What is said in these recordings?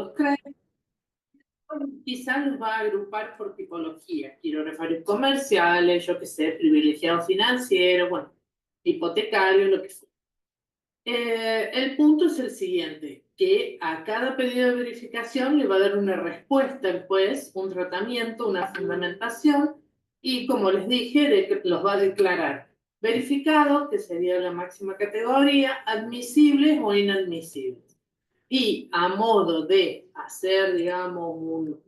los créditos, quizás los va a agrupar por tipología. Quiero referidos comerciales, yo qué sé, privilegiado financiero, bueno, hipotecario, lo que sea. El punto es el siguiente, que a cada pedido de verificación le va a dar una respuesta el juez, un tratamiento, una fundamentación, y como les dije, los va a declarar verificado, que sería la máxima categoría, admisibles o inadmisibles. Y a modo de hacer, digamos,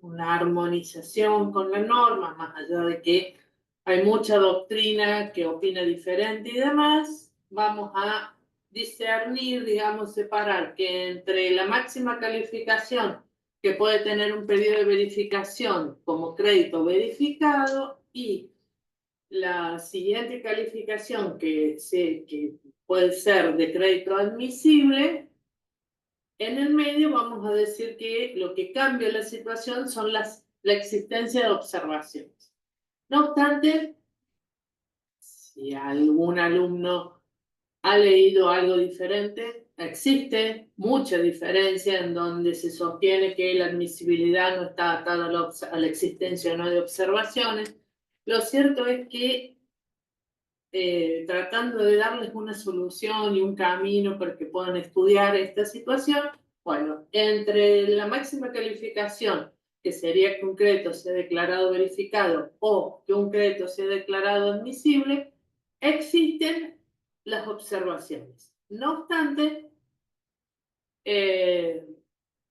una armonización con la norma, más allá de que hay mucha doctrina que opina diferente y demás, vamos a discernir, digamos, separar que entre la máxima calificación que puede tener un pedido de verificación como crédito verificado y la siguiente calificación que puede ser de crédito admisible, en el medio vamos a decir que lo que cambia la situación son la existencia de observaciones. No obstante, si algún alumno ha leído algo diferente, existe mucha diferencia en donde se sostiene que la admisibilidad no está atada a la existencia o no de observaciones. Lo cierto es que tratando de darles una solución y un camino para que puedan estudiar esta situación, bueno, entre la máxima calificación, que sería que un crédito sea declarado verificado o que un crédito sea declarado admisible, existen las observaciones. No obstante,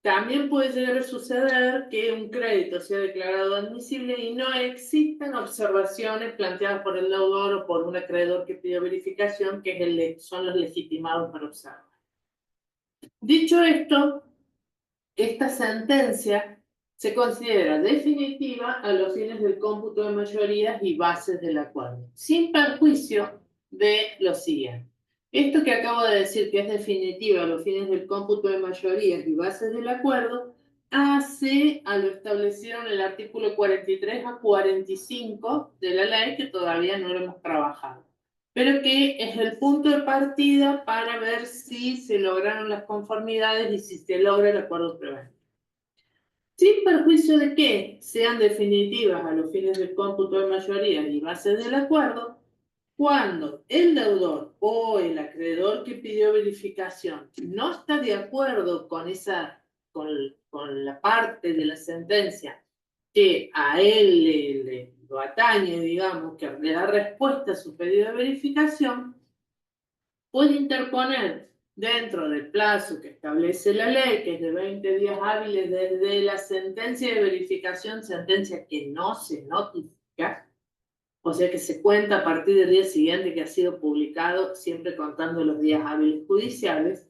también puede llegar a suceder que un crédito sea declarado admisible y no existan observaciones planteadas por el deudor o por un acreedor que pidió verificación, que son los legitimados para observar. Dicho esto, esta sentencia se considera definitiva a los fines del cómputo de mayorías y bases del acuerdo, sin perjuicio de lo siguiente. Esto que acabo de decir, que es definitiva a los fines del cómputo de mayorías y bases del acuerdo, hace a lo establecido en el artículo 43 a 45 de la ley, que todavía no lo hemos trabajado, pero que es el punto de partida para ver si se lograron las conformidades y si se logra el acuerdo preventivo. Sin perjuicio de que sean definitivas a los fines del cómputo de mayoría y bases del acuerdo, cuando el deudor o el acreedor que pidió verificación no está de acuerdo con la parte de la sentencia que a él lo atañe, digamos, que le da respuesta a su pedido de verificación, puede interponer dentro del plazo que establece la ley, que es de 20 días hábiles desde la sentencia de verificación, sentencia que no se notifica, o sea que se cuenta a partir del día siguiente que ha sido publicado, siempre contando los días hábiles judiciales,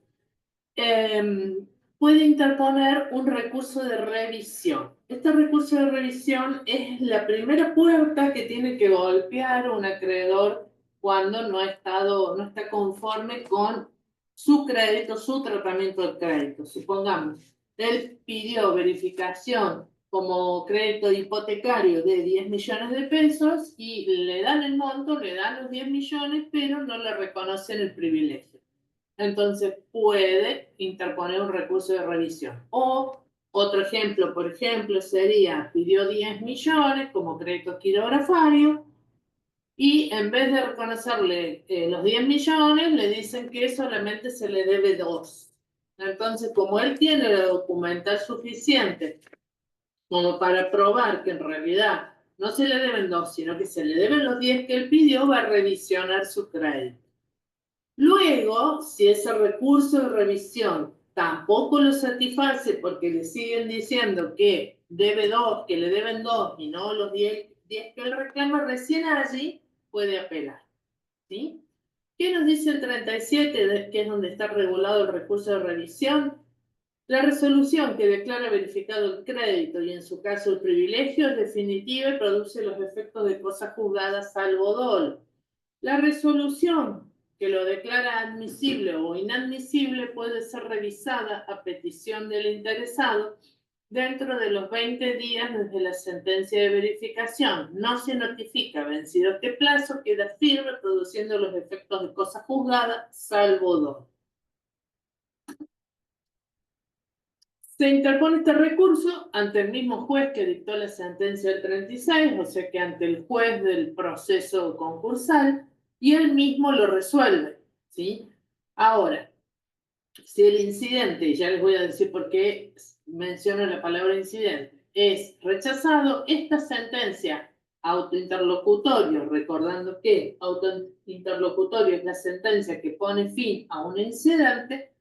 puede interponer un recurso de revisión. Este recurso de revisión es la primera puerta que tiene que golpear un acreedor cuando no está conforme con su crédito, su tratamiento del crédito. Supongamos, él pidió verificación como crédito hipotecario de 10 millones de pesos y le dan el monto, le dan los 10 millones, pero no le reconocen el privilegio. Entonces puede interponer un recurso de revisión. O otro ejemplo, por ejemplo, sería, pidió 10 millones como crédito quirografario y en vez de reconocerle los 10 millones, le dicen que solamente se le debe 2. Entonces, como él tiene la documental suficiente como para probar que en realidad no se le deben 2, sino que se le deben los 10 que él pidió, va a revisionar su crédito. Luego, si ese recurso de revisión tampoco lo satisface porque le siguen diciendo que debe 2, que le deben 2 y no los 10 que él reclama, recién allí puede apelar. ¿Sí? ¿Qué nos dice el 37, que es donde está regulado el recurso de revisión? La resolución que declara verificado el crédito y en su caso el privilegio es definitiva y produce los efectos de cosa juzgada salvo dolo. La resolución que lo declara admisible o inadmisible puede ser revisada a petición del interesado dentro de los 20 días desde la sentencia de verificación. No se notifica vencido este plazo, queda firme produciendo los efectos de cosa juzgada salvo dolo. Se interpone este recurso ante el mismo juez que dictó la sentencia del 36, o sea que ante el juez del proceso concursal, y él mismo lo resuelve, ¿sí? Ahora, si el incidente, y ya les voy a decir por qué menciono la palabra incidente, es rechazado, esta sentencia autointerlocutorio, recordando que autointerlocutorio es la sentencia que pone fin a un incidente,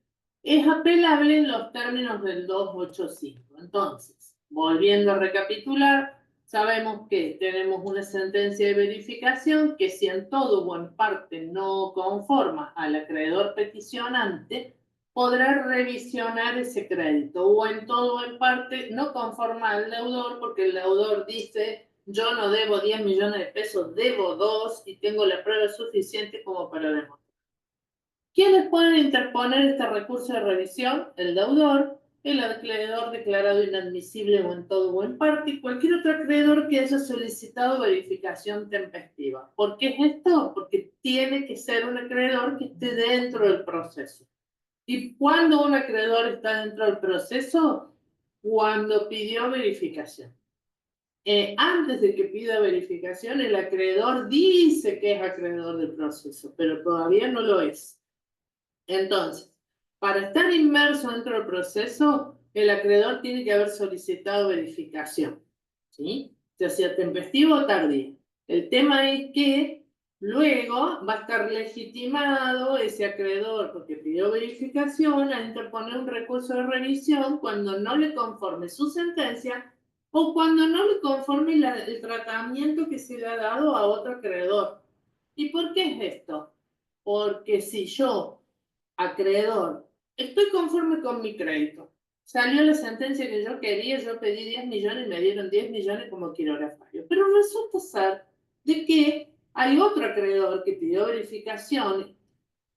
es apelable en los términos del 285. Entonces, volviendo a recapitular, sabemos que tenemos una sentencia de verificación que si en todo o en parte no conforma al acreedor peticionante, podrá revisionar ese crédito o en todo o en parte no conforma al deudor porque el deudor dice yo no debo 10 millones de pesos, debo 2 y tengo la prueba suficiente como para demostrar. ¿Quiénes pueden interponer este recurso de revisión? El deudor, el acreedor declarado inadmisible o en todo o en parte, y cualquier otro acreedor que haya solicitado verificación tempestiva. ¿Por qué es esto? Porque tiene que ser un acreedor que esté dentro del proceso. ¿Y cuándo un acreedor está dentro del proceso? Cuando pidió verificación. Antes de que pida verificación, el acreedor dice que es acreedor del proceso, pero todavía no lo es. Entonces, para estar inmerso dentro del proceso, el acreedor tiene que haber solicitado verificación, ¿sí? Ya sea tempestivo o tardío. El tema es que luego va a estar legitimado ese acreedor, porque pidió verificación, a interponer un recurso de revisión cuando no le conforme su sentencia o cuando no le conforme el tratamiento que se le ha dado a otro acreedor. ¿Y por qué es esto? Porque si yo acreedor, estoy conforme con mi crédito. Salió la sentencia que yo quería, yo pedí 10 millones y me dieron 10 millones como quirografario. Pero resulta ser de que hay otro acreedor que pidió verificación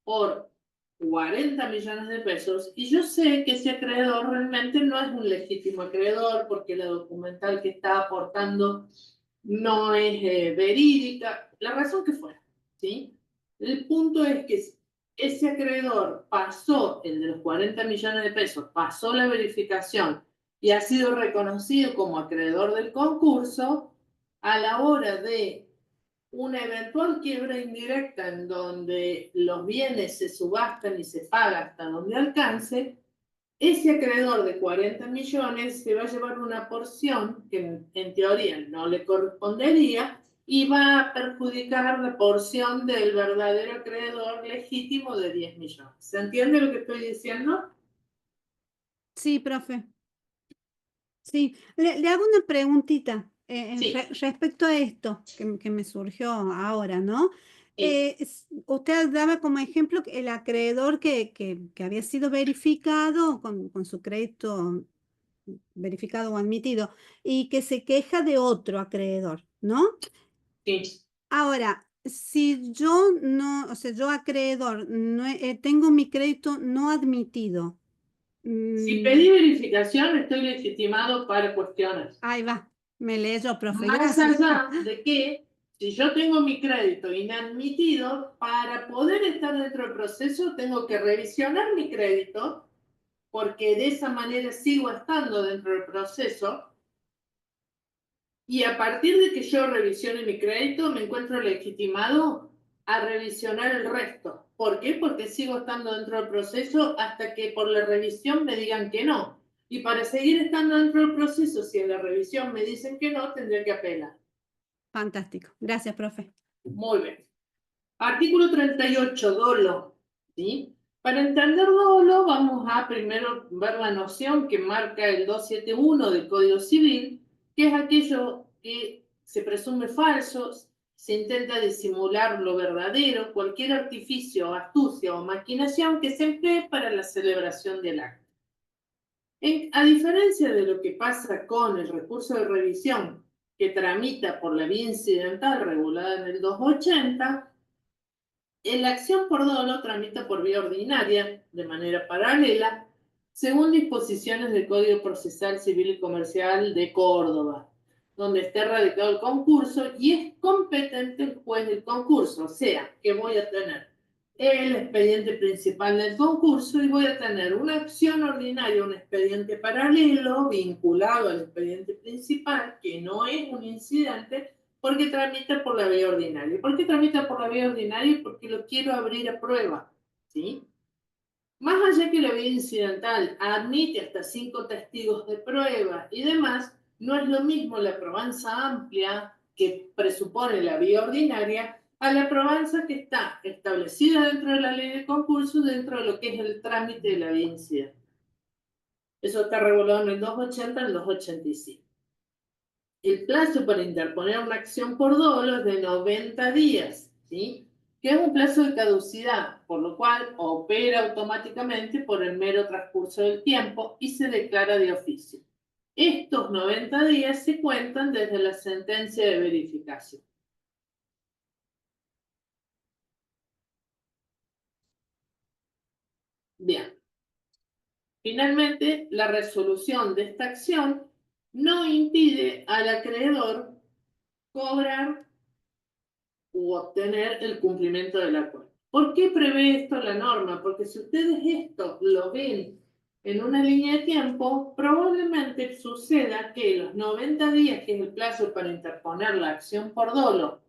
por 40 millones de pesos y yo sé que ese acreedor realmente no es un legítimo acreedor porque la documental que está aportando no es verídica, la razón que fuera, ¿sí? El punto es que ese acreedor pasó, el de los 40 millones de pesos, pasó la verificación y ha sido reconocido como acreedor del concurso, a la hora de una eventual quiebra indirecta en donde los bienes se subastan y se paga hasta donde alcance, ese acreedor de 40 millones se va a llevar una porción que en teoría no le correspondería y va a perjudicar la porción del verdadero acreedor legítimo de 10 millones. ¿Se entiende lo que estoy diciendo? Sí, profe. Sí, le hago una preguntita Sí, respecto a esto que me surgió ahora, ¿no? sí, Usted daba como ejemplo que el acreedor que había sido verificado con su crédito verificado o admitido y que se queja de otro acreedor, ¿no? sí. Ahora, si yo no, o sea, yo acreedor, no, tengo mi crédito no admitido, Si mm, pedí verificación, estoy legitimado para cuestionar. ahí va, me leyó, profe, Más gracias. allá de que si yo tengo mi crédito inadmitido, para poder estar dentro del proceso tengo que revisionar mi crédito, porque de esa manera sigo estando dentro del proceso, y a partir de que yo revisione mi crédito, me encuentro legitimado a revisionar el resto. ¿Por qué? Porque sigo estando dentro del proceso hasta que por la revisión me digan que no. Y para seguir estando dentro del proceso, si en la revisión me dicen que no, tendré que apelar. Fantástico. Gracias, profe. Muy bien. Artículo 38, dolo. ¿Sí? Para entender dolo, vamos a primero ver la noción que marca el 271 del Código Civil, que es aquello que se presume falso, se intenta disimular lo verdadero, cualquier artificio, astucia o maquinación que se emplee para la celebración del acto. A diferencia de lo que pasa con el recurso de revisión que tramita por la vía incidental regulada en el 280, la acción por dolo tramita por vía ordinaria, de manera paralela, según disposiciones del Código Procesal Civil y Comercial de Córdoba, donde está radicado el concurso y es competente el juez del concurso. O sea, que voy a tener el expediente principal del concurso y voy a tener una acción ordinaria, un expediente paralelo vinculado al expediente principal, que no es un incidente, porque tramita por la vía ordinaria. ¿Por qué tramita por la vía ordinaria? Porque lo quiero abrir a prueba, ¿sí? Más allá que la vía incidental admite hasta 5 testigos de prueba y demás, no es lo mismo la probanza amplia que presupone la vía ordinaria a la probanza que está establecida dentro de la ley de concurso, dentro de lo que es el trámite de la vía incidente. Eso está regulado en el 280 y el 285. El plazo para interponer una acción por dolo es de 90 días, ¿sí? Que es un plazo de caducidad, por lo cual opera automáticamente por el mero transcurso del tiempo y se declara de oficio. Estos 90 días se cuentan desde la sentencia de verificación. Bien. Finalmente, la resolución de esta acción no impide al acreedor cobrar u obtener el cumplimiento del acuerdo. ¿Por qué prevé esto la norma? Porque si ustedes esto lo ven en una línea de tiempo, probablemente suceda que los 90 días, que es el plazo para interponer la acción por dolo,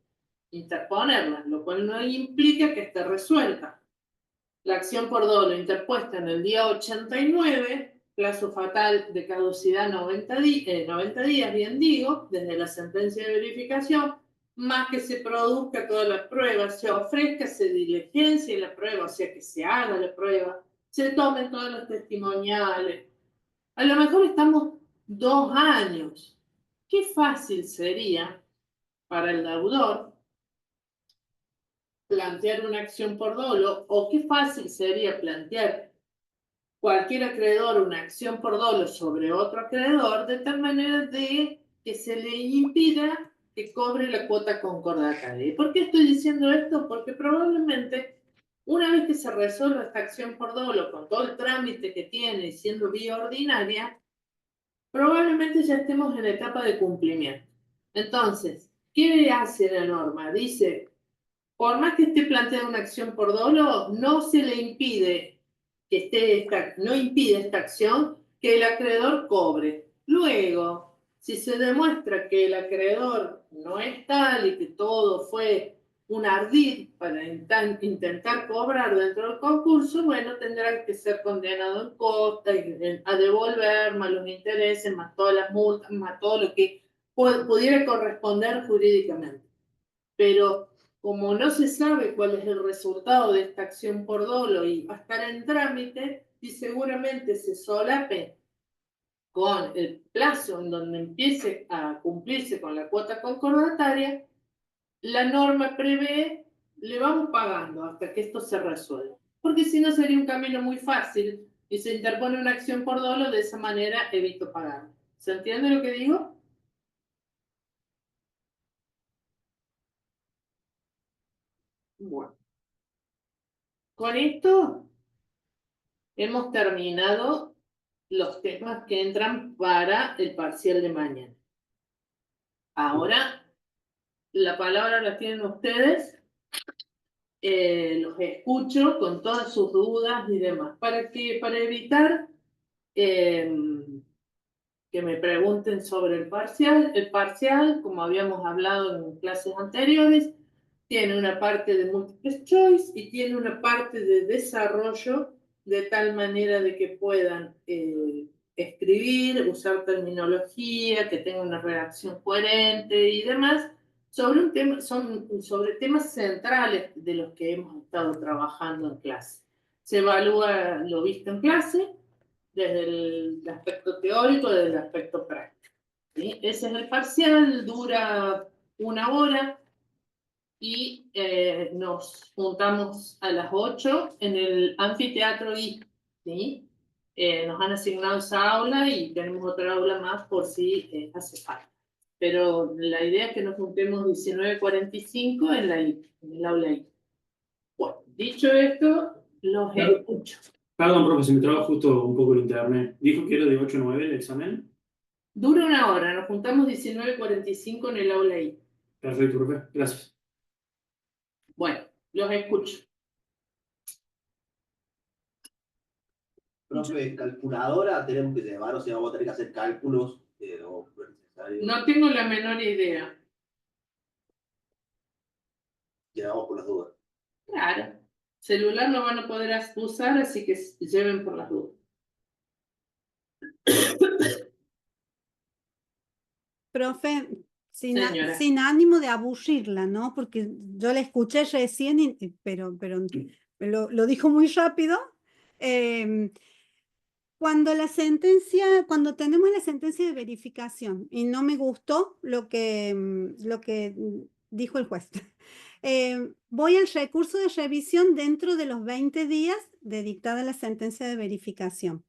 interponerla, lo cual no implica que esté resuelta. La acción por dolo interpuesta en el día 89, plazo fatal de caducidad 90 días, bien digo, desde la sentencia de verificación, más que se produzca todas las pruebas, se ofrezca, se diligencie la prueba, o sea, que se haga la prueba, se tomen todos los testimoniales. A lo mejor estamos 2 años. Qué fácil sería para el deudor plantear una acción por dolo, o qué fácil sería plantear cualquier acreedor una acción por dolo sobre otro acreedor, de tal manera de que se le impida que cobre la cuota concordataria. ¿Y por qué estoy diciendo esto? Porque probablemente una vez que se resuelva esta acción por dolo con todo el trámite que tiene, siendo vía ordinaria, probablemente ya estemos en la etapa de cumplimiento. Entonces, ¿qué hace la norma? Dice, por más que esté planteada una acción por dolo, no se le impide no impide esta acción que el acreedor cobre. Luego, si se demuestra que el acreedor no es tal y que todo fue un ardid para intentar cobrar dentro del concurso, bueno, tendrá que ser condenado en costa a devolver más los intereses, más todas las multas, más todo lo que pudiera corresponder jurídicamente. Pero como no se sabe cuál es el resultado de esta acción por dolo y va a estar en trámite, y seguramente se solape con el plazo en donde empiece a cumplirse con la cuota concordataria, la norma prevé, le vamos pagando hasta que esto se resuelva. Porque si no sería un camino muy fácil y se interpone una acción por dolo, de esa manera evito pagar. ¿Se entiende lo que digo? Bueno, con esto hemos terminado los temas que entran para el parcial de mañana. Ahora, la palabra la tienen ustedes, los escucho con todas sus dudas y demás, para evitar eh, que me pregunten sobre el parcial, como habíamos hablado en clases anteriores, tiene una parte de multiple choice y tiene una parte de desarrollo de tal manera de que puedan escribir, usar terminología, que tenga una redacción coherente y demás, sobre un tema, sobre temas centrales de los que hemos estado trabajando en clase. Se evalúa lo visto en clase desde el aspecto teórico, desde el aspecto práctico. ¿Sí? Ese es el parcial, dura 1 hora y nos juntamos a las 8 en el anfiteatro I. ¿Sí? Nos han asignado esa aula y tenemos otra aula más por si hace falta. Pero la idea es que nos juntemos 19:45 en en el aula I. Bueno, dicho esto, los escucho. Perdón, profe, se me traba justo un poco el internet. Dijo que era de 8 a 9 el examen. Dura 1 hora, nos juntamos 19:45 en el aula I. Perfecto, profe. Gracias. Bueno, los escucho. Profe, calculadora tenemos que llevar, o sea, vamos a tener que hacer cálculos o es necesario. No tengo la menor idea. Llevamos por las dudas. Claro. Celular no van a poder usar, así que lleven por las dudas. Profe, Señora. sin ánimo de aburrirla, ¿no? Porque yo la escuché recién, pero lo dijo muy rápido. Cuando tenemos la sentencia de verificación y no me gustó lo que dijo el juez, voy al recurso de revisión dentro de los 20 días de dictada la sentencia de verificación.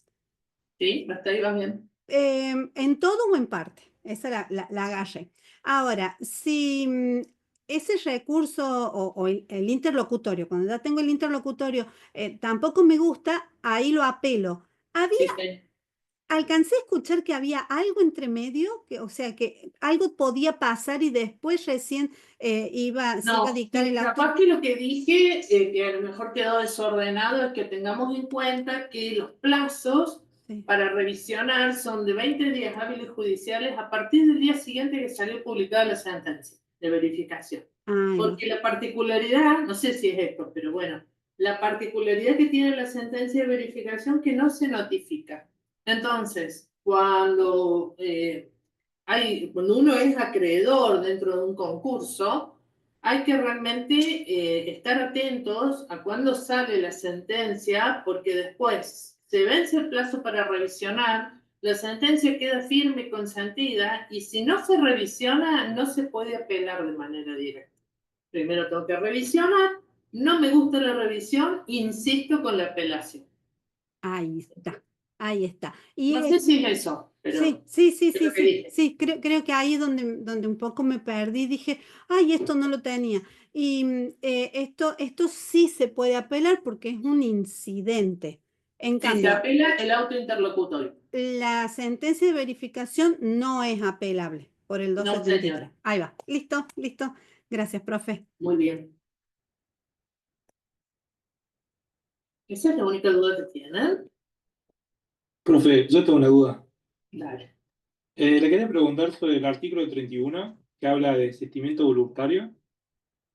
Sí, hasta ahí va bien. En todo o en parte, esa la agarré. Ahora, si ese recurso o el interlocutorio, cuando ya tengo el interlocutorio, tampoco me gusta, ahí lo apelo. Sí. Alcancé a escuchar que había algo entre medio, o sea, que algo podía pasar y después recién se iba a dictar el auto. Capaz que lo que dije, que a lo mejor quedó desordenado, es que tengamos en cuenta que los plazos para revisionar son de 20 días hábiles judiciales a partir del día siguiente que salió publicada la sentencia de verificación. Porque la particularidad, no sé si es esto, pero bueno, la particularidad que tiene la sentencia de verificación que no se notifica. Entonces, cuando uno es acreedor dentro de un concurso, hay que realmente estar atentos a cuándo sale la sentencia, porque después se vence el plazo para revisionar, la sentencia queda firme y consentida, y si no se revisiona, no se puede apelar de manera directa. Primero tengo que revisionar, no me gusta la revisión, insisto con la apelación. Ahí está, ahí está. No sé si es eso, pero sí, creo que ahí es donde un poco me perdí, dije, ay, esto no lo tenía. Y esto sí se puede apelar porque es un incidente. En cambio, se apela el auto interlocutorio. La sentencia de verificación no es apelable por el 273. Ahí va, listo. Gracias, profe. Muy bien. ¿Esa es la única duda que tienen? Profe, yo tengo una duda. Dale. Le quería preguntar sobre el artículo 31, que habla de desistimiento voluntario.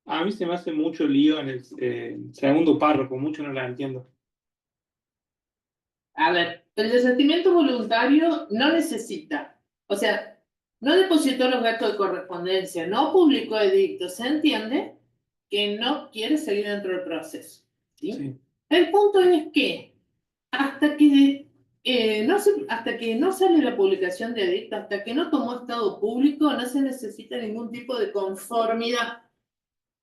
A mí se me hace mucho lío en el segundo párrafo, mucho no la entiendo. A ver, el desistimiento voluntario no necesita, o sea, no depositó los gastos de correspondencia, no publicó edicto, se entiende que no quiere seguir dentro del proceso. ¿Sí? Sí. El punto es que hasta que no sale la publicación de edicto, hasta que no tomó estado público, no se necesita ningún tipo de conformidad.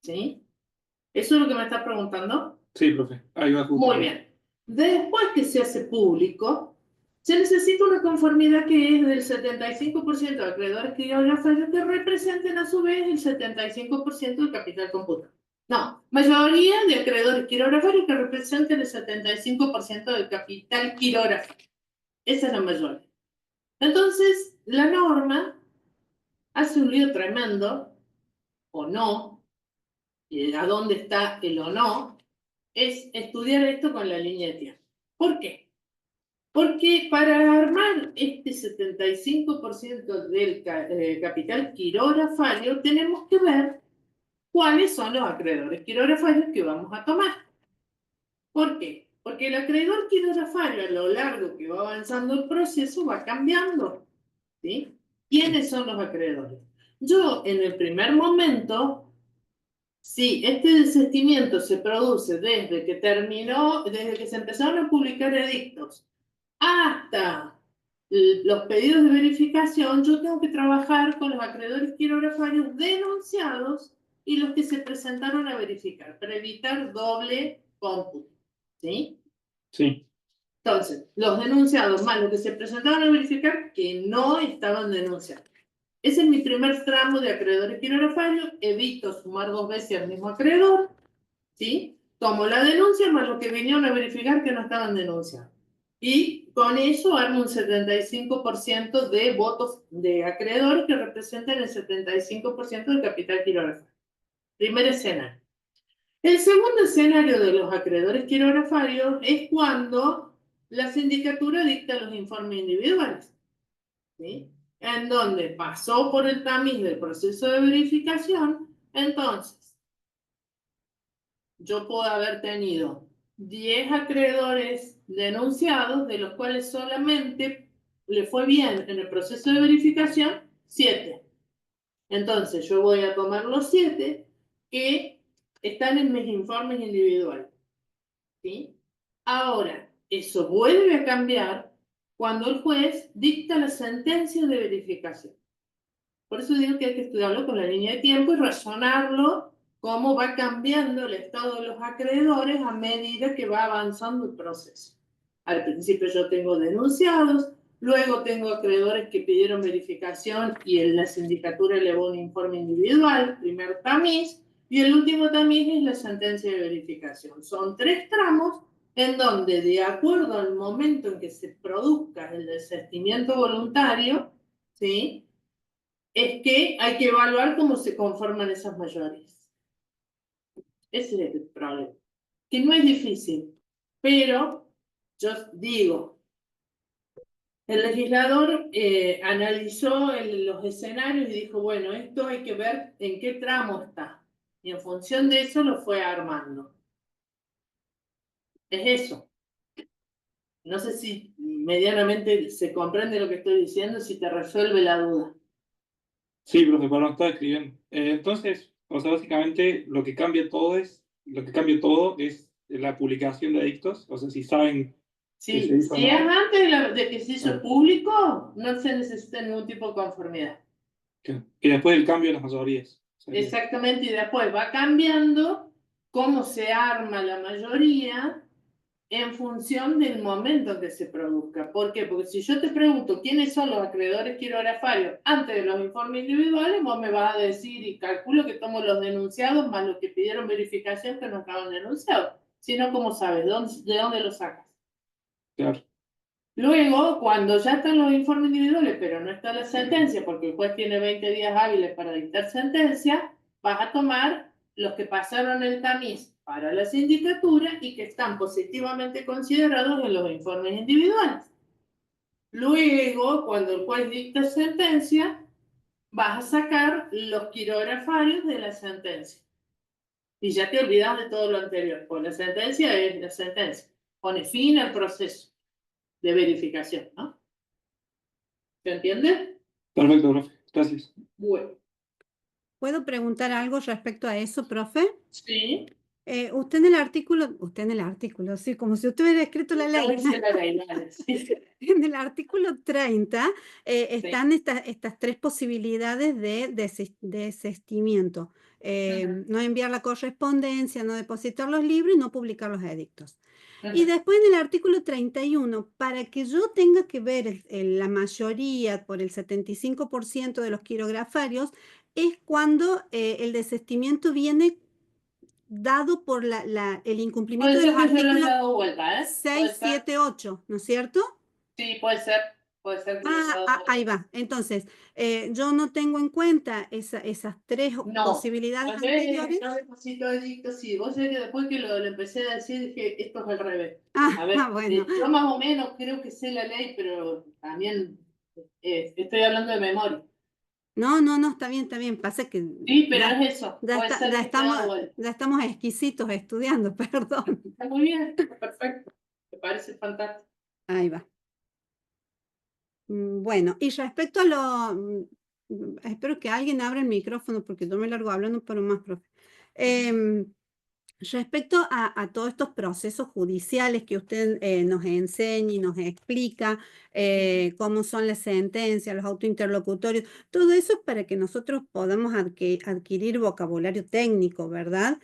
¿Sí? ¿Eso es lo que me estás preguntando? Sí, profe. Ahí va justo. Muy bien. Después que se hace público, se necesita una conformidad que es del 75% de acreedores que representen a su vez el 75% del capital computado. No, mayoría de acreedores quirografarios que representen el 75% del capital quirográfico. Esa es la mayoría. Entonces, la norma hace un lío tremendo, o no, a dónde está el o no, es estudiar esto con la línea de tiempo. ¿Por qué? Porque para armar este 75% del capital quirografario tenemos que ver cuáles son los acreedores quirografarios que vamos a tomar. ¿Por qué? Porque el acreedor quirografario a lo largo que va avanzando el proceso va cambiando. ¿Sí? ¿Quiénes son los acreedores? Yo en el primer momento, si este desistimiento se produce desde que se empezaron a publicar edictos hasta los pedidos de verificación, yo tengo que trabajar con los acreedores quirografarios denunciados y los que se presentaron a verificar, para evitar doble cómputo. ¿Sí? Sí. Entonces, los denunciados más los que se presentaron a verificar que no estaban denunciados. Ese es mi primer tramo de acreedores quirografarios. Evito sumar 2 veces al mismo acreedor. ¿Sí? Tomo la denuncia más los que vinieron a verificar que no estaban denunciados. Y con eso armo un 75% de votos de acreedores que representan el 75% del capital quirografário. Primer escenario. El segundo escenario de los acreedores quirografarios es cuando la sindicatura dicta los informes individuales, ¿sí? En donde pasó por el tamiz del proceso de verificación, entonces yo puedo haber tenido 10 acreedores denunciados, de los cuales solamente le fue bien en el proceso de verificación 7. Entonces yo voy a tomar los 7 que están en mis informes individuales, ¿sí? Ahora, eso vuelve a cambiar cuando el juez dicta la sentencia de verificación. Por eso digo que hay que estudiarlo con la línea de tiempo y razonarlo cómo va cambiando el estado de los acreedores a medida que va avanzando el proceso. Al principio yo tengo denunciados, luego tengo acreedores que pidieron verificación y la sindicatura elevó un informe individual, primer tamiz, y el último tamiz es la sentencia de verificación. Son 3 tramos en donde, de acuerdo al momento en que se produzca el desistimiento voluntario, ¿sí?, es que hay que evaluar cómo se conforman esas mayorías. Ese es el problema. Que no es difícil, pero yo digo, el legislador analizó los escenarios y dijo, bueno, esto hay que ver en qué tramo está. Y en función de eso lo fue armando. Es eso. No sé si medianamente se comprende lo que estoy diciendo, si te resuelve la duda. Sí, profe, para no estar escribiendo. Entonces, o sea, básicamente lo que cambia todo es la publicación de edictos. O sea, si saben que se Sí, hizo o si es no. antes de que se hizo público, no se necesita ningún tipo de conformidad. Que después del cambio de las mayorías. Sería. Exactamente, y después va cambiando cómo se arma la mayoría en función del momento en que se produzca. ¿Por qué? Porque si yo te pregunto quiénes son los acreedores quirografarios antes de los informes individuales, vos me vas a decir y calculo que tomo los denunciados más los que pidieron verificación que no estaban denunciados. Si no, ¿cómo sabes? ¿De dónde lo sacas? Claro. Luego, cuando ya están los informes individuales, pero no está la sentencia, porque el juez tiene 20 días hábiles para dictar sentencia, vas a tomar los que pasaron el tamiz para la sindicatura y que están positivamente considerados en los informes individuales. Luego, cuando el juez dicta sentencia, vas a sacar los quirografarios de la sentencia. Y ya te olvidas de todo lo anterior, pues la sentencia es la sentencia. Pone fin al proceso de verificación, ¿no? ¿Se entiende? Perfecto, profe. Gracias. Bueno, ¿Puedo preguntar algo respecto a eso, profe? sí. Usted en el artículo, sí, como si usted hubiera escrito la ley. En el artículo 30 están estas 3 posibilidades de desistimiento. No enviar la correspondencia, no depositar los libros y no publicar los edictos. Y después en el artículo 31, para que yo tenga que ver la mayoría por el 75% de los quirografarios, es cuando el desistimiento viene dado por el incumplimiento Puede de ser los que yo lo haya artículos dado vuelta, ¿eh? 6, 7, 8, ¿no es cierto? Sí, puede ser. Puede ser que lo haya dado vuelta. Ahí va. Entonces, yo no tengo en cuenta esas 3 No. posibilidades anteriores. No deposito edicto, sí. Vos sabés que después que lo empecé a decir, dije, esto es al revés. A ver, Bueno. yo más o menos creo que sé la ley, pero también estoy hablando de memoria. No, está bien. Pasa que Sí, pero es eso. Puede ser que ya estamos exquisitos estudiando, perdón. Está muy bien, perfecto. Me parece fantástico. Ahí va. Bueno, y respecto a espero que alguien abra el micrófono porque yo me largo hablando, pero más, profe. Respecto a todos estos procesos judiciales que usted nos enseña y nos explica, cómo son las sentencias, los autointerlocutorios, todo eso es para que nosotros podamos adquirir vocabulario técnico, ¿verdad?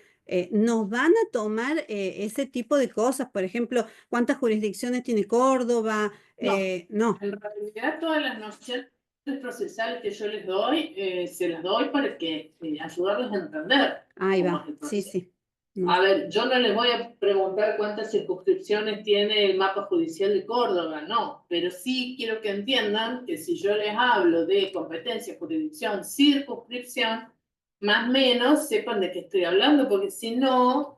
Nos van a tomar ese tipo de cosas, por ejemplo, ¿cuántas jurisdicciones tiene Córdoba? No. En realidad, todas las nociones procesales que yo les doy, se las doy para que ayudarles a entender Ahí cómo va, es el sí, proceso. sí. No. A ver, yo no les voy a preguntar cuántas circunscripciones tiene el mapa judicial de Córdoba, no, pero sí quiero que entiendan que si yo les hablo de competencia, jurisdicción, circunscripción, más o menos sepan de qué estoy hablando, porque si no,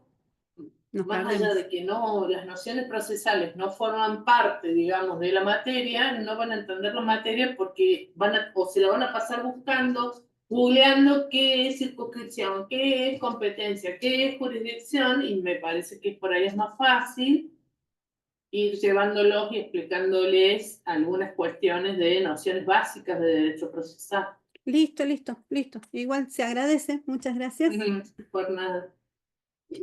Nos Más allá perdemos. de que no, las nociones procesales no forman parte, digamos, de la materia, no van a entender la materia porque o se la van a pasar buscando, googleando qué es circunscripción, qué es competencia, qué es jurisdicción, y me parece que por ahí es más fácil ir llevándolos y explicándoles algunas cuestiones de nociones básicas de derecho procesal. Listo, listo, listo. Igual se agradece. Muchas gracias. Por nada.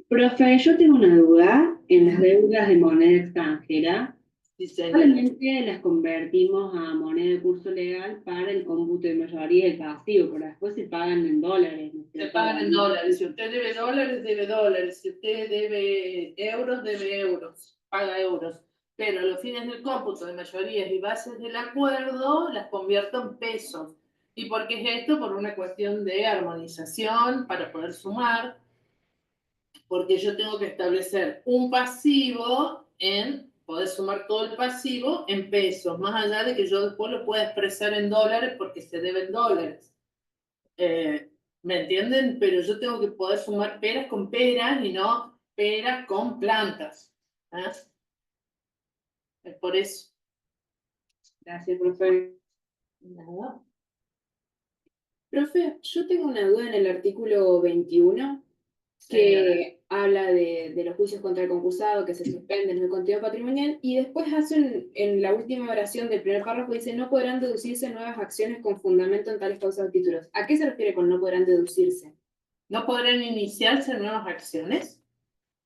Profe, yo tengo una duda. En las deudas de moneda extranjera, Sí, señor. solamente las convertimos a moneda de curso legal para el cómputo de mayoría del pasivo, pero después se pagan en dólares. ¿no es Se cierto? pagan en dólares. Si usted debe dólares, debe dólares. Si usted debe euros, paga euros. Pero a los fines del cómputo de mayorías y bases del acuerdo, las convierto en pesos. ¿Y por qué es esto? Por una cuestión de armonización para poder sumar, porque yo tengo que establecer un pasivo en poder sumar todo el pasivo en pesos, más allá de que yo después lo pueda expresar en dólares porque se deben dólares. ¿Me entienden? Pero yo tengo que poder sumar peras con peras y no peras con plantas. ¿Ah? Es por eso. Gracias, profe. Nada. Profe, yo tengo una duda en el artículo 21 Señora. que habla de los juicios contra el concursado que se suspenden en el contenido patrimonial y después en la última oración del primer párrafo dice no podrán deducirse nuevas acciones con fundamento en tales causas o títulos. ¿A qué se refiere con no podrán deducirse? No podrán iniciarse nuevas acciones,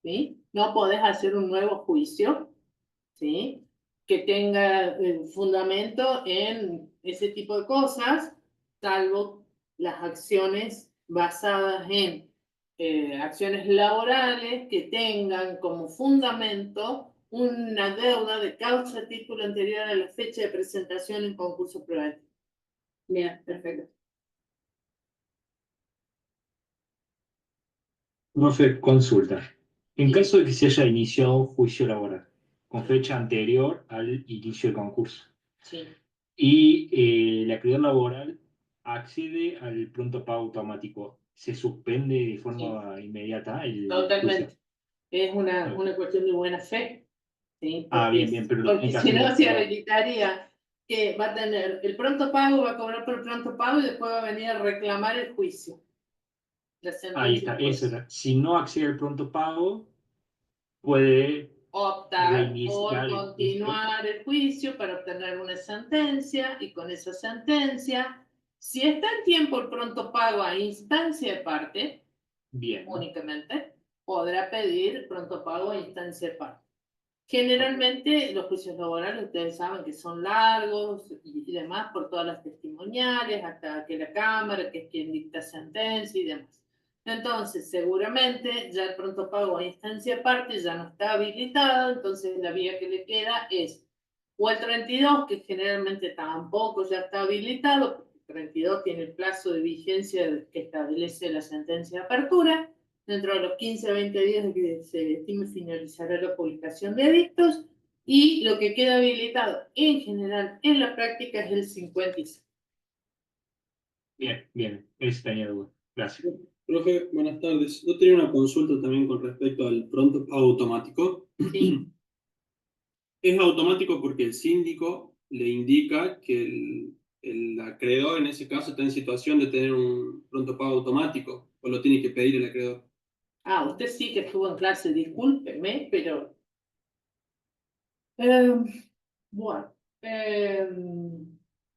¿sí? No podés hacer un nuevo juicio, ¿sí? Que tenga fundamento en ese tipo de cosas, salvo las acciones basadas en acciones laborales que tengan como fundamento una deuda de causa título anterior a la fecha de presentación en concurso privativo. Bien, perfecto. Profe, consulta. En Sí. caso de que se haya iniciado un juicio laboral con fecha anterior al inicio del concurso Sí. y el acreedor laboral accede al pronto pago automático, ¿se suspende de forma inmediata el Totalmente. juicio? Es una cuestión de buena fe, ¿sí? Bien, pero lo tiene Porque que si hacer no el se acreedor. habilitaría que va a tener el pronto pago, va a cobrar por el pronto pago y después va a venir a reclamar el juicio. La Ahí sentencia está, del juez. eso era. Si no accede al pronto pago, puede Optar por reiniciar el juicio. continuar el juicio para obtener una sentencia y con esa sentencia, si está en tiempo el pronto pago a instancia de parte, Bien. únicamente, podrá pedir pronto pago a instancia de parte. Generalmente los juicios laborales ustedes saben que son largos y demás por todas las testimoniales, hasta que la Cámara, que es quien dicta sentencia y demás. Entonces, seguramente ya el pronto pago a instancia aparte ya no está habilitado, entonces la vía que le queda es o el 32, que generalmente tampoco ya está habilitado, porque el 32 tiene el plazo de vigencia que establece la sentencia de apertura. Dentro de los 15 a 20 días de que se estime finalizará la publicación de edictos, y lo que queda habilitado en general en la práctica es el 56. Bien, ese tenía duda. Gracias. Profe, buenas tardes. Yo tenía una consulta también con respecto al pronto pago automático. Sí. Es automático porque el síndico le indica que el acreedor en ese caso está en situación de tener un pronto pago automático o lo tiene que pedir el acreedor. Usted sí que estuvo en clase, discúlpeme, pero bueno,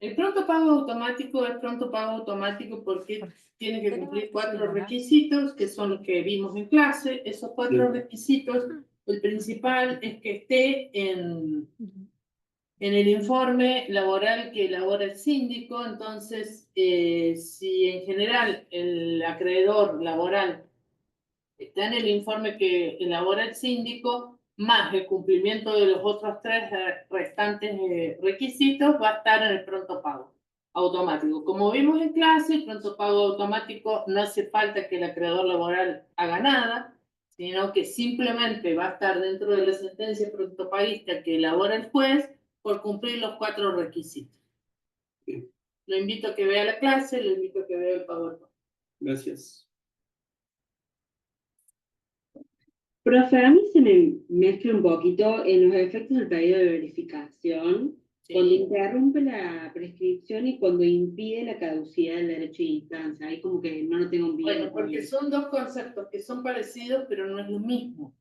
el pronto pago automático es pronto pago automático porque tiene que cumplir 4 requisitos, que son los que vimos en clase. Esos 4 requisitos, el principal es que esté en el informe laboral que elabora el síndico. Entonces, si en general el acreedor laboral está en el informe que elabora el síndico, más el cumplimiento de los otros 3 restantes requisitos, va a estar en el pronto pago automático. Como vimos en clase, el pronto pago automático no hace falta que el acreedor laboral haga nada, sino que simplemente va a estar dentro de la sentencia prontopaguista que elabora el juez por cumplir los 4 requisitos. Bien. Lo invito a que vea la clase, lo invito a que vea el PowerPoint. Gracias. Profe, a mí se me mezcla un poquito en los efectos del pedido de verificación, cuando interrumpe la prescripción y cuando impide la caducidad del derecho de instancia. Ahí como que no lo tengo bien. Bueno, porque son dos conceptos que son parecidos, pero no es lo mismo.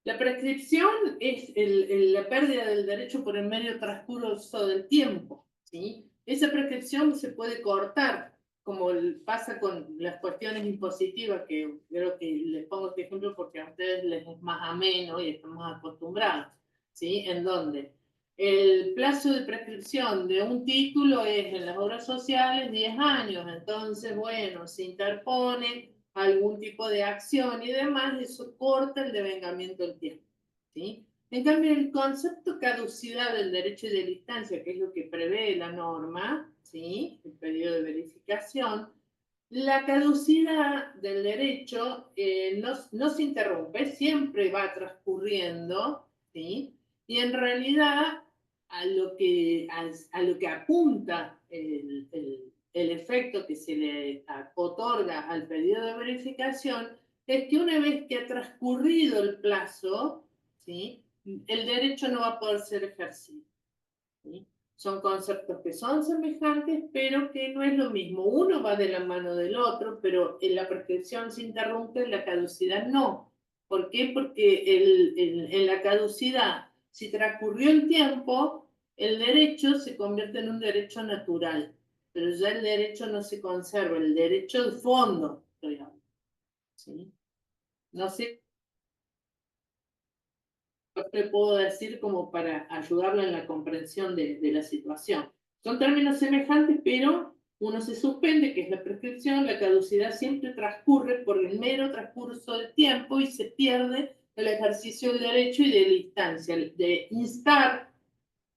La prescripción es la pérdida del derecho por el medio transcurso del tiempo, ¿sí? Esa prescripción se puede cortar, como pasa con las cuestiones impositivas, que creo que les pongo este ejemplo porque a ustedes les es más ameno y estamos acostumbrados, ¿sí? En donde el plazo de prescripción de un título es en las obras sociales 10 años, entonces, bueno, se interpone algún tipo de acción y demás, eso corta el devengamiento del tiempo, ¿sí? En cambio, el concepto caducidad del derecho y de la instancia, que es lo que prevé la norma, ¿sí? El periodo de verificación, la caducidad del derecho no se interrumpe, siempre va transcurriendo, ¿sí? Y en realidad a lo que apunta el efecto que se le otorga al periodo de verificación es que una vez que ha transcurrido el plazo, ¿sí? El derecho no va a poder ser ejercido, ¿sí? Son conceptos que son semejantes, pero que no es lo mismo. Uno va de la mano del otro, pero en la prescripción se interrumpe, la caducidad no. ¿Por qué? Porque en la caducidad, si transcurrió el tiempo, el derecho se convierte en un derecho natural, pero ya el derecho no se conserva, el derecho de fondo, digamos, ¿sí? No sé qué puedo decir como para ayudarla en la comprensión de la situación. Son términos semejantes, pero uno se suspende, que es la prescripción, la caducidad siempre transcurre por el mero transcurso del tiempo y se pierde el ejercicio del derecho y de la instancia, de instar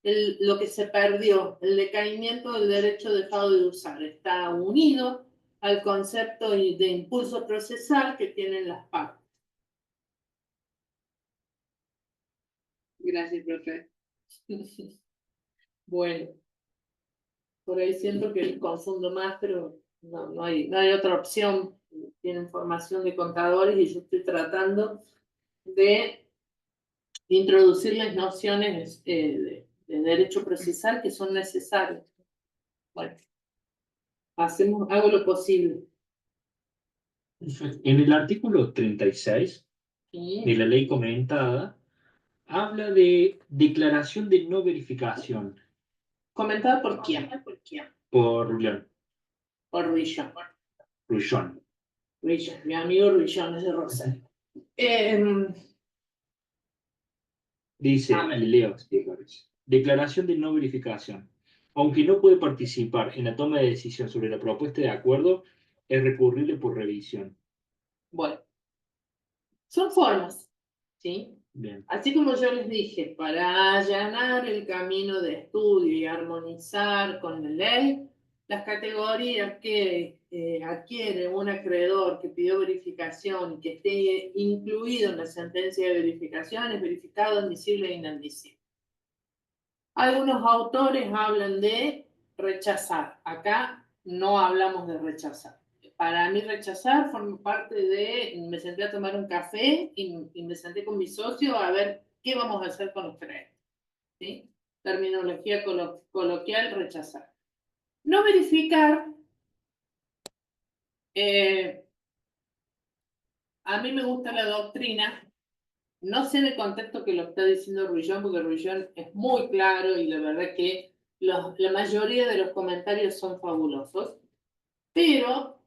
lo que se perdió, el decaimiento del derecho dejado de usar. Está unido al concepto de impulso procesal que tienen las partes. Gracias, profe. Bueno, por ahí siento que confundo más, pero no hay otra opción. Tienen formación de contadores y yo estoy tratando de introducir las nociones de derecho procesal que son necesarias. Bueno, hago lo posible. En el artículo 36 de ¿Sí? la ley comentada, habla de declaración de no verificación ¿Comentada por quién? por Rullón. Por Ruillón. Rullón. Ruillón, mi amigo Ruillón es de Rosario. Dice, y leo, declaración de no verificación. Aunque no puede participar en la toma de decisión sobre la propuesta de acuerdo, es recurrible por revisión. Bueno, son formas, ¿sí? Bien. Así como yo les dije, para allanar el camino de estudio y armonizar con la ley, las categorías que adquiere un acreedor que pidió verificación y que esté incluido en la sentencia de verificación es verificado, admisible e inadmisible. Algunos autores hablan de rechazar. Acá no hablamos de rechazar. Para mí rechazar forma parte de, me senté a tomar un café y me senté con mi socio a ver qué vamos a hacer con los créditos, ¿sí? Terminología coloquial, rechazar. No verificar, a mí me gusta la doctrina, no sé en el contexto que lo está diciendo Ruillón, porque Ruillón es muy claro y la verdad que la mayoría de los comentarios son fabulosos, pero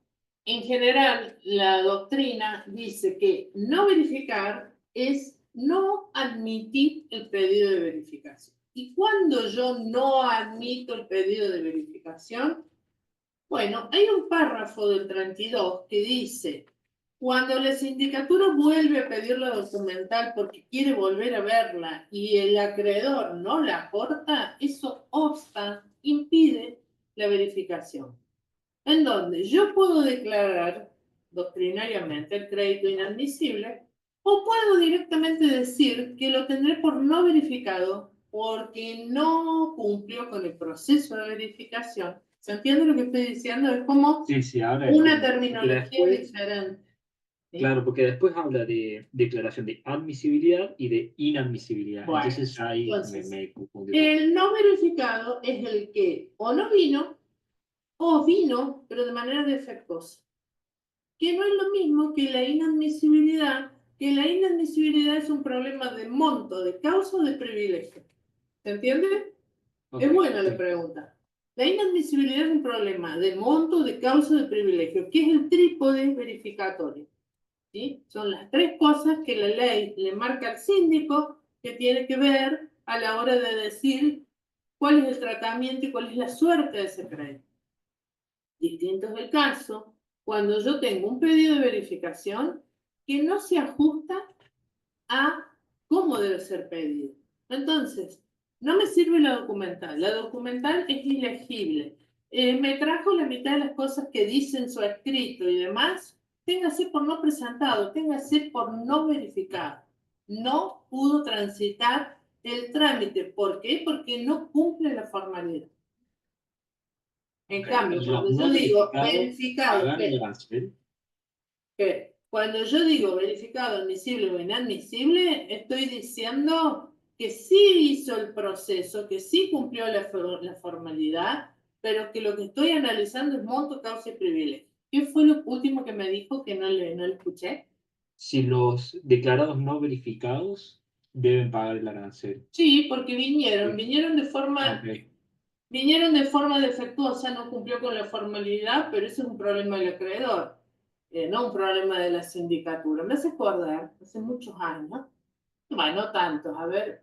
en general la doctrina dice que no verificar es no admitir el pedido de verificación. ¿Y cuando yo no admito el pedido de verificación? Bueno, hay un párrafo del 32 que dice, cuando la sindicatura vuelve a pedir la documental porque quiere volver a verla y el acreedor no la aporta, eso obsta, impide la verificación. En donde yo puedo declarar doctrinariamente el crédito inadmisible o puedo directamente decir que lo tendré por no verificado porque no cumplió con el proceso de verificación. ¿Se entiende lo que estoy diciendo? Es como Sí, ahora una entiendo. terminología Después, diferente. ¿sí? Claro, porque después habla de declaración de admisibilidad y de inadmisibilidad. Bueno, Entonces ahí entonces, me confundí. el no verificado es el que o no vino o vino, pero de manera defectuosa. Que no es lo mismo que la inadmisibilidad, que la inadmisibilidad es un problema de monto, de causa o de privilegio. ¿Se entiende? Ok, Es buena la sí. pregunta. La inadmisibilidad es un problema de monto, de causa o de privilegio, que es el trípode verificatorio. ¿Sí? Son las tres cosas que la ley le marca al síndico que tiene que ver a la hora de decir cuál es el tratamiento y cuál es la suerte de ese crédito. Distinto es el caso cuando yo tengo un pedido de verificación que no se ajusta a cómo debe ser pedido. Entonces, no me sirve la documental. La documental es ilegible. Me trajo la mitad de las cosas que dicen su escrito y demás. Téngase por no presentado, téngase por no verificado. No pudo transitar el trámite. ¿Por qué? Porque no cumple la formalidad. En Ok, cambio, y cuando los yo no digo verificados verificado, pagan el arancel. cuando yo digo verificado, admisible o inadmisible, estoy diciendo que sí hizo el proceso, que sí cumplió la formalidad, pero que lo que estoy analizando es monto, causa y privilegio. ¿Qué fue lo último que me dijo que no le escuché? Si los declarados no verificados deben pagar el arancel. Sí, porque vinieron Sí. Ok. vinieron de forma defectuosa, no cumplió con la formalidad, pero eso es un problema del acreedor, no un problema de la sindicatura. Me hace acordar, hace muchos años, bueno, no tantos, a ver,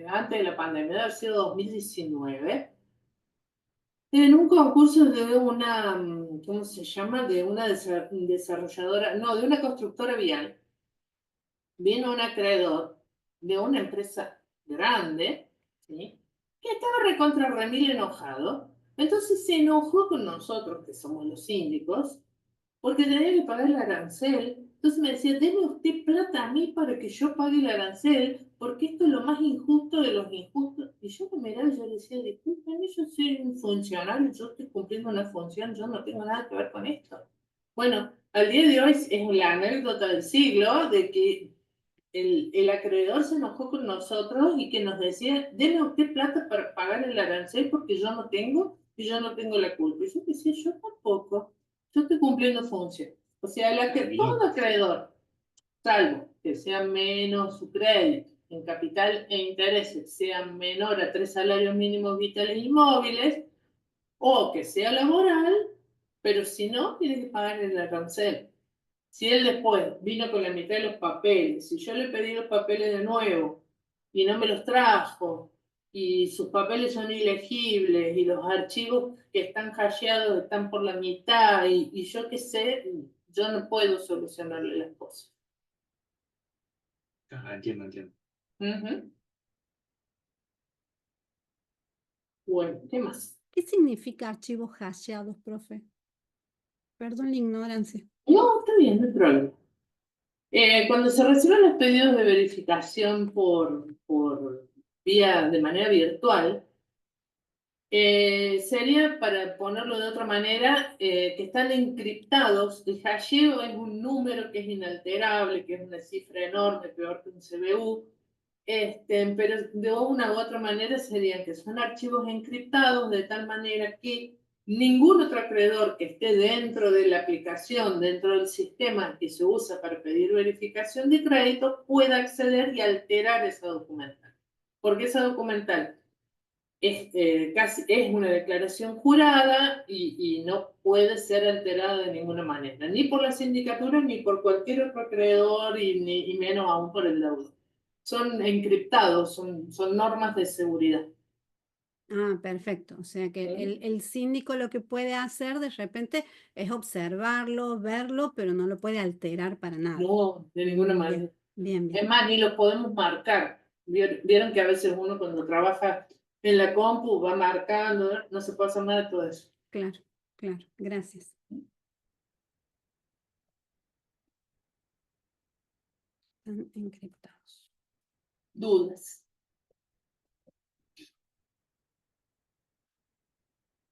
antes de la pandemia, debe haber sido 2019, en un concurso de una, ¿cómo se llama? De una desarrolladora, no, de una constructora vial, vino un acreedor de una empresa grande, ¿sí? Que estaba recontra remil enojado. Entonces se enojó con nosotros, que somos los síndicos, porque tenía que pagar el arancel. Entonces me decía, deme usted plata a mí para que yo pague el arancel, porque esto es lo más injusto de los injustos. Y yo me miraba y yo le decía, discúlpeme, yo soy un funcionario, yo estoy cumpliendo una función, yo no tengo nada que ver con esto. Bueno, al día de hoy es la anécdota del siglo de que el acreedor se enojó con nosotros y que nos decía, deme usted plata para pagar el arancel porque yo no tengo y yo no tengo la culpa. Y yo decía, yo tampoco, yo estoy cumpliendo función. O sea, todo acreedor, salvo que sea menos su crédito en capital e intereses, sea menor a 3 salarios mínimos vitales y móviles, o que sea laboral, pero si no, tiene que pagar el arancel. Si él después vino con la mitad de los papeles, si yo le pedí los papeles de nuevo y no me los trajo, y sus papeles son ilegibles, y los archivos que están hasheados están por la mitad, y yo qué sé, yo no puedo solucionarle las cosas. Entiendo. Ujú. Bueno, ¿qué más? ¿Qué significa archivos hasheados, profe? Perdón la ignorancia. No, está bien, no hay problema. Cuando se reciben los pedidos de verificación por vía de manera virtual, sería, para ponerlo de otra manera, que están encriptados. El hasheo es un número que es inalterable, que es una cifra enorme, peor que un CBU, pero de una u otra manera serían que son archivos encriptados de tal manera que ningún otro acreedor que esté dentro de la aplicación, dentro del sistema que se usa para pedir verificación de crédito, pueda acceder y alterar esa documental. Porque esa documental es una declaración jurada y no puede ser alterada de ninguna manera, ni por la sindicatura ni por cualquier otro acreedor y menos aún por el deudor. Son encriptados, son normas de seguridad. Ah, perfecto. O sea que el síndico lo que puede hacer de repente es observarlo, verlo, pero no lo puede alterar para nada. No, de ninguna manera. Bien. Es más, ni lo podemos marcar. Vieron que a veces uno cuando trabaja en la compu va marcando, no se puede hacer nada de todo eso. Claro. Gracias. Están encriptados. Dudas.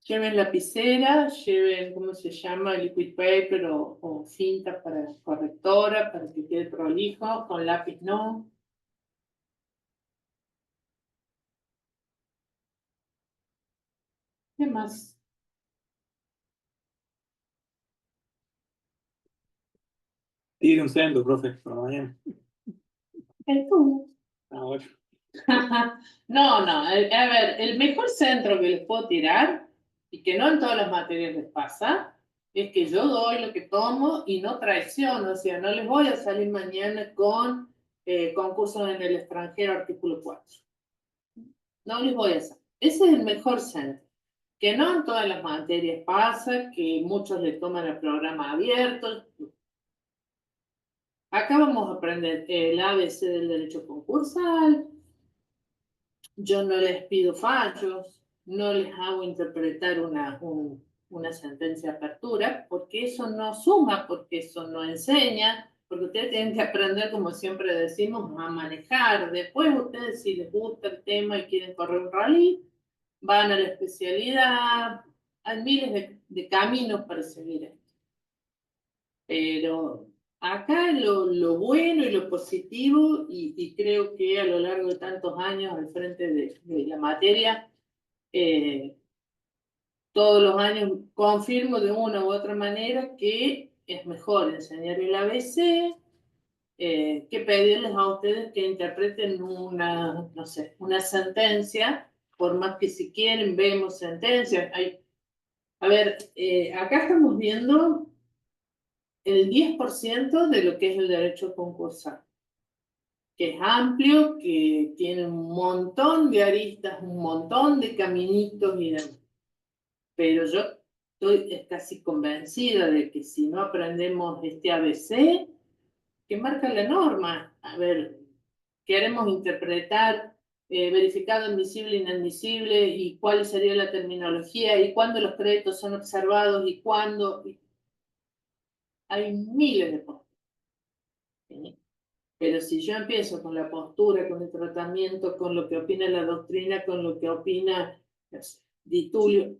Lleven lapicera, lleven, ¿cómo se llama? Liquid paper o cinta para correctora, para que quede prolijo, con lápiz no. ¿Qué más? Tire un centro, profe, para mañana. El tubo. Bueno. No, a ver, el mejor centro que les puedo tirar, y que no en todas las materias les pasa, es que yo doy lo que tomo y no traiciono, o sea, no les voy a salir mañana con concursos en el extranjero, artículo 4. No les voy a hacer. Ese es el mejor centro. Que no en todas las materias pasa, que muchos le toman el programa abierto. Acá vamos a aprender el ABC del derecho concursal. Yo no les pido fallos, no les hago interpretar una sentencia de apertura, porque eso no suma, porque eso no enseña, porque ustedes tienen que aprender, como siempre decimos, a manejar. Después ustedes, si les gusta el tema y quieren correr un rally, van a la especialidad. Hay miles de caminos para seguir esto. Pero acá lo bueno y lo positivo, y creo que a lo largo de tantos años al frente de la materia, todos los años confirmo de una u otra manera que es mejor enseñar el ABC que pedirles a ustedes que interpreten no sé, una sentencia, por más que si quieren vemos sentencias. A ver, acá estamos viendo el 10% de lo que es el derecho concursal, que es amplio, que tiene un montón de aristas, un montón de caminitos y demás. Pero yo estoy casi convencida de que si no aprendemos este ABC, que marca la norma, a ver, queremos interpretar verificado, admisible, inadmisible, y cuál sería la terminología, y cuándo los créditos son observados, y cuándo. Hay miles de cosas. ¿Sí? Pero si yo empiezo con la postura, con el tratamiento, con lo que opina la doctrina, con lo que opina Di Tulio,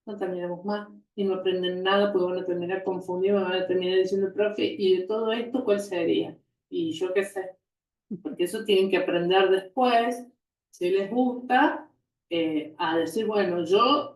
no terminamos más y no aprenden nada, porque van a terminar confundidos, me van a terminar diciendo, profe, ¿y de todo esto cuál sería? Y yo qué sé, porque eso tienen que aprender después, si les gusta, a decir, bueno,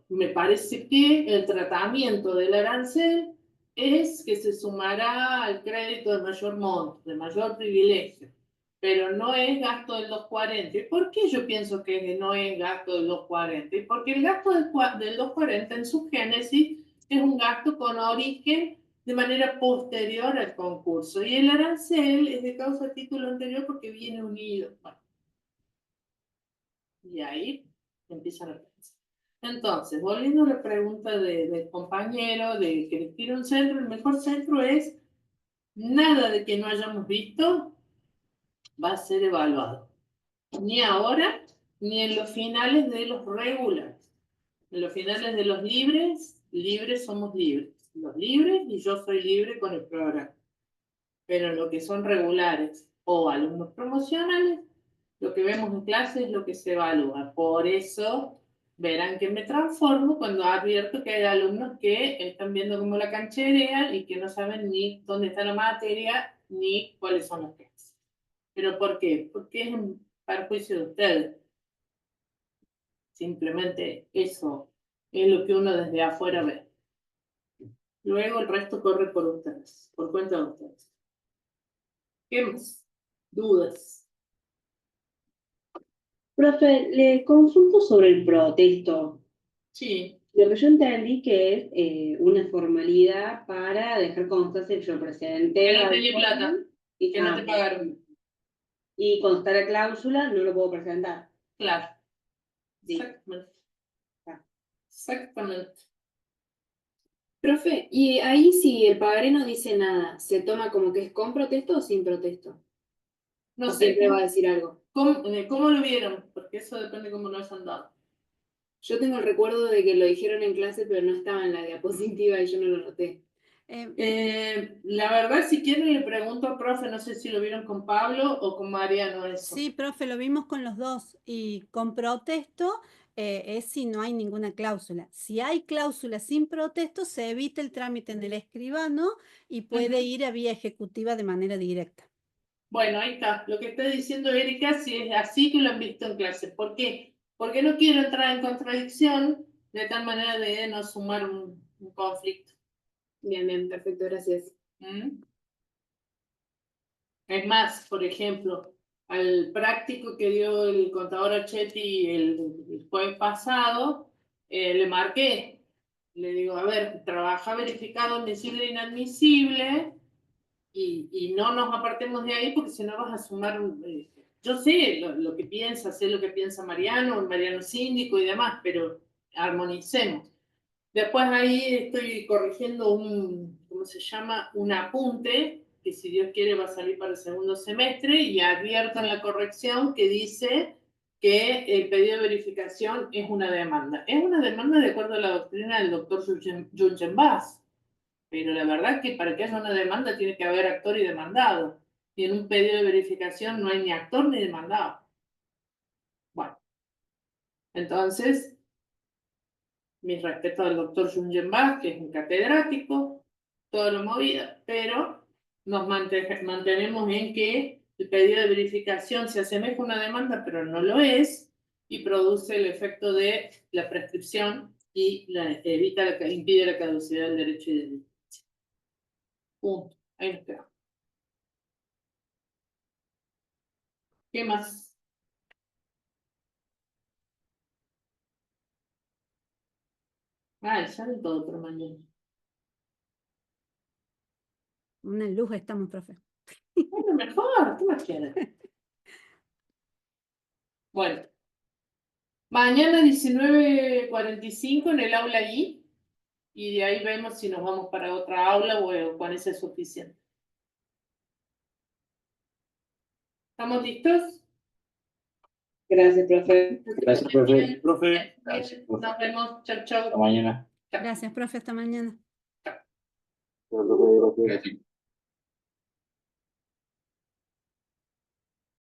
me parece que el tratamiento del arancel es que se sumará al crédito de mayor monto, de mayor privilegio, pero no es gasto del 240. ¿Y por qué yo pienso que no es gasto del 240? Y porque el gasto del 240 en su génesis es un gasto con origen de manera posterior al concurso. Y el arancel es de causa a título anterior porque viene unido. Bueno, y ahí empiezan a pensar. Entonces, volviendo a la pregunta del compañero de que elegir un centro, el mejor centro es nada de que no hayamos visto va a ser evaluado. Ni ahora, ni en los finales de los regulares. En los finales de los libres somos libres. Los libres y yo soy libre con el programa. Pero lo que son regulares o alumnos promocionales, lo que vemos en clase es lo que se evalúa. Por eso verán que me transformo cuando advierto que hay alumnos que están viendo cómo la cancherean y que no saben ni dónde está la materia ni cuáles son las clases. ¿Pero por qué? Porque es en perjuicio de ustedes. Simplemente eso es lo que uno desde afuera ve. Luego el resto corre por ustedes, por cuenta de ustedes. ¿Qué más? ¿Dudas? Profe, le consulto sobre el protesto. Sí. Lo que yo entendí que es una formalidad para dejar constancia que yo presenté. Que no tenía plata. Y que no te pagaron. Y cuando está la cláusula, no lo puedo presentar. Claro. Sí. Exactamente. Exactamente. Profe, y ahí si el pagaré no dice nada, ¿se toma como que es con protesto o sin protesto? No ¿O sé. siempre va a decir algo? ¿Cómo lo vieron? Porque eso depende cómo lo hayan dado. Yo tengo el recuerdo de que lo dijeron en clase, pero no estaba en la diapositiva y yo no lo noté. La verdad, si quieren le pregunto al profe, no sé si lo vieron con Pablo o con Mariano eso. Sí, profe, lo vimos con los dos y con protesto es si no hay ninguna cláusula. Si hay cláusula sin protesto, se evita el trámite en el escribano y puede ir a vía ejecutiva de manera directa. Bueno, ahí está. Lo que está diciendo Erika, si es así que lo han visto en clase. ¿Por qué? Porque no quiero entrar en contradicción de tal manera de no sumar un conflicto. Bien, bien, perfecto, gracias. ¿Mm? Es más, por ejemplo, al práctico que dio el contador Achetti el jueves pasado, le marqué. Le digo, a ver, trabaja verificado admisible e inadmisible y no nos apartemos de ahí porque si no vas a sumar yo sé lo que piensa, sé lo que piensa Mariano síndico y demás, pero armonicemos. Después ahí estoy corrigiendo ¿cómo se llama? Un apunte, que si Dios quiere va a salir para el segundo semestre, y advierto en la corrección que dice que el pedido de verificación es una demanda. Es una demanda de acuerdo a la doctrina del doctor Jungenbach, pero la verdad que para que haya una demanda tiene que haber actor y demandado. Y en un pedido de verificación no hay ni actor ni demandado. Bueno, entonces mis respetos al doctor Jungenbach, que es un catedrático, todo lo movido, pero nos mantenemos en que el pedido de verificación se asemeja a una demanda, pero no lo es, y produce el efecto de la prescripción y impide la caducidad del derecho y del punto. Ahí nos quedamos. ¿Qué más? Ya de todo por mañana. Una luz estamos, profe. Bueno, mejor, ¿qué más quieres? Bueno, mañana 19:45 en el aula I, y de ahí vemos si nos vamos para otra aula o con ese es suficiente. ¿Estamos listos? Gracias, profe. Gracias, profe. Profe. Gracias, profe. Nos vemos. Chau, chau. Hasta mañana. Gracias, profe. Hasta mañana. Gracias.